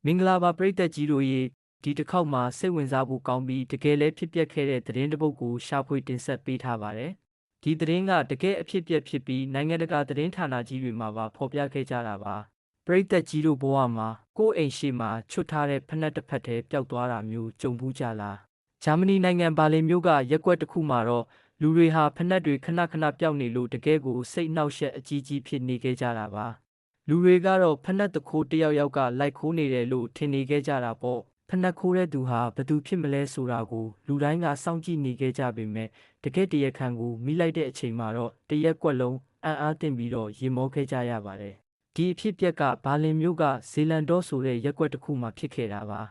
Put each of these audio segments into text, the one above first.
မင်္ဂလာပါပရိသတ်ကြီးတို့ရေဒီတစ်ခေါက်မှာစိတ်ဝင်စားဖို့ကောင်းပြီးတကယ်လည်းဖြစ်ပျက်ခဲ့တဲ့သတင်းတစ်ပုဒ်ကိုရှာဖွေတင်ဆက်ပေးထားပါတယ်။ဒီသတင်းကတကယ်အဖြစ်ပျက်ဖြစ်ပြီးနိုင်ငံတကာသတင်းဌာနကြီးတွေမှာပါဖော်ပြခဲ့ကြတာပါ။ပရိသတ်ကြီးတို့ဘဝမှာကိုယ့်အိမ်ရှိမှာချွတ်ထားတဲ့ဖက်နှက်တစ်ဖက်တည်းပျောက်သွားတာမျိုးကြုံဘူးကြလား။ဂျာမနီနိုင်ငံဘာလင်မြို့ကရက်ကွက်တစ်ခုမှာတော့လူတွေဟာဖက်နှက်တွေခဏခဏပျောက်နေလို့တကယ်ကိုစိတ်နှောက်ယှက်အကြီးကြီးဖြစ်နေခဲ့ကြတာပါ။လူတွေကတော့ဖက်နှက်တခိုးတယောက်ယောက်ကလိုက်ခိုးနေတယ်လို့ထင်နေခဲ့ကြတာပေါ့ဖက်နှက်ခိုးတဲ့သူဟာဘသူဖြစ်မလဲဆိုတာကိုလူတိုင်းကစောင့်ကြည့်နေခဲ့ကြပေမဲ့တကယ်တရားခံကိုမိလိုက်တဲ့အချိန်မှာတော့တရက်ကွက်လုံးအံ့အားသင့်ပြီးတော့ရင်မောခဲ့ကြရပါတယ်ဒီအဖြစ်အပျက်ကဘာလင်မြို့ကဇေလန်ဒေါဆိုတဲ့ရက်ကွက်တစ်ခုမှာဖြစ်ခဲ့တာပါ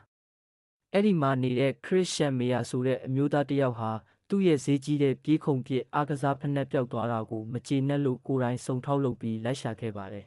အဲ့ဒီမှာနေတဲ့ခရစ်ရှန်မေယာဆိုတဲ့အမျိုးသားတစ်ယောက်ဟာသူ့ရဲ့ဈေးကြီးတဲ့ပြေးခုံပစ်အားကစားဖက်နှက်ပျောက်သွားတာကိုမကျေနပ်လို့ကိုယ်တိုင်စုံထောက်လုပ်ပြီးလိုက်ရှာခဲ့ပါတယ်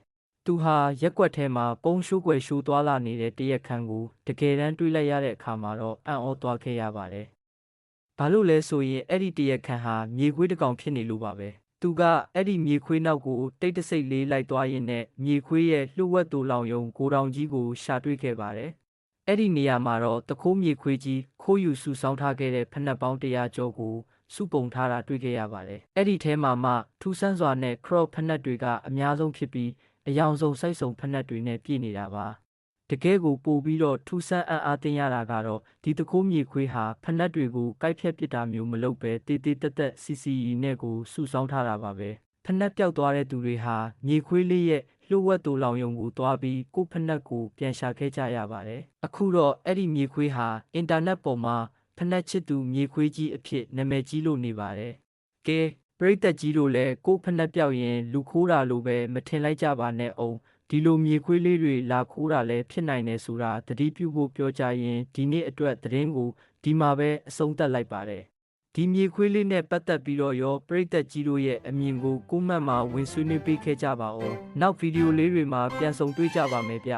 သူဟာရက်ကွက်ထဲမှာပုံရှိုးကွယ်ရှိုးသွားလာနေတဲ့တရက်ခန့်ကိုတကယ်တမ်းတွေးလိုက်ရတဲ့အခါမှာတော့အံ့ဩသွားခဲ့ရပါတယ်။ဘာလို့လဲဆိုရင်အဲ့ဒီတရက်ခန့်ဟာမြေခွေးတစ်ကောင်ဖြစ်နေလို့ပါပဲ။သူကအဲ့ဒီမြေခွေးနောက်ကိုတိတ်တဆိတ်လေးလိုက်သွားရင်းနဲ့မြေခွေးရဲ့လှုပ်ဝက်တူလောင်ယုံကိုတောင်ကြီးကိုရှာတွေ့ခဲ့ပါတယ်။အဲ့ဒီနေရာမှာတော့တခိုးမြေခွေးကြီးခိုးယူစုဆောင်းထားခဲ့တဲ့ဖက်နှက်ပေါင်း100ကျော်ကိုစုပုံထားတာတွေ့ခဲ့ရပါတယ်။အဲ့ဒီထဲမှာမှထူးဆန်းစွာနဲ့ခရော့ဖက်နှက်တွေကအများဆုံးဖြစ်ပြီးအယောင်ဆုံးစိုက်စုံဖက်နှက်တွေနဲ့ပြည့်နေတာပါတကယ်ကိုပို့ပြီးတော့ထူးဆန်းအံ့အားသင့်ရတာကတော့ဒီတခိုးမြေခွေးဟာဖက်နှက်တွေကိုကိုက်ဖြတ်ပစ်တာမျိုးမလုပ်ပဲတေးသေးတက်တက်စီစီနဲ့ကိုစုဆောင်းထားတာပါပဲဖက်နှက်ပျောက်သွားတဲ့သူတွေဟာမြေခွေးလေးရဲ့လှုပ်ဝက်တူလောင်ယုံကိုသွားပြီးကိုဖက်နှက်ကိုပြန်ရှာခဲ့ကြရပါတယ်အခုတော့အဲ့ဒီမြေခွေးဟာအင်တာနက်ပေါ်မှာဖက်နှက်ချစ်သူမြေခွေးကြီးအဖြစ်နာမည်ကြီးလို့နေပါတယ်ကဲပရိသတ်ကြီးတို့လည်းကိုဖက်နှက်ပြောက်ရင်လူခိုးတာလိုပဲမထင်လိုက်ကြပါနဲ့အောင်ဒီလိုမြေခွေးလေးတွေလာခိုးတာလည်းဖြစ်နိုင်တယ်ဆိုတာသတိပြုဖို့ပြောကြရင်ဒီနေ့အတွက်သတင်းကိုဒီမှာပဲအဆုံးသတ်လိုက်ပါတယ်ဒီမြေခွေးလေးနဲ့ပတ်သက်ပြီးတော့ရောပရိသတ်ကြီးတို့ရဲ့အမြင်ကိုကွန်မန့်မှာဝင်ဆွေးနွေးပေးခဲ့ကြပါဦးနောက်ဗီဒီယိုလေးတွေမှာပြန်ဆုံတွေ့ကြပါမယ်ဗျ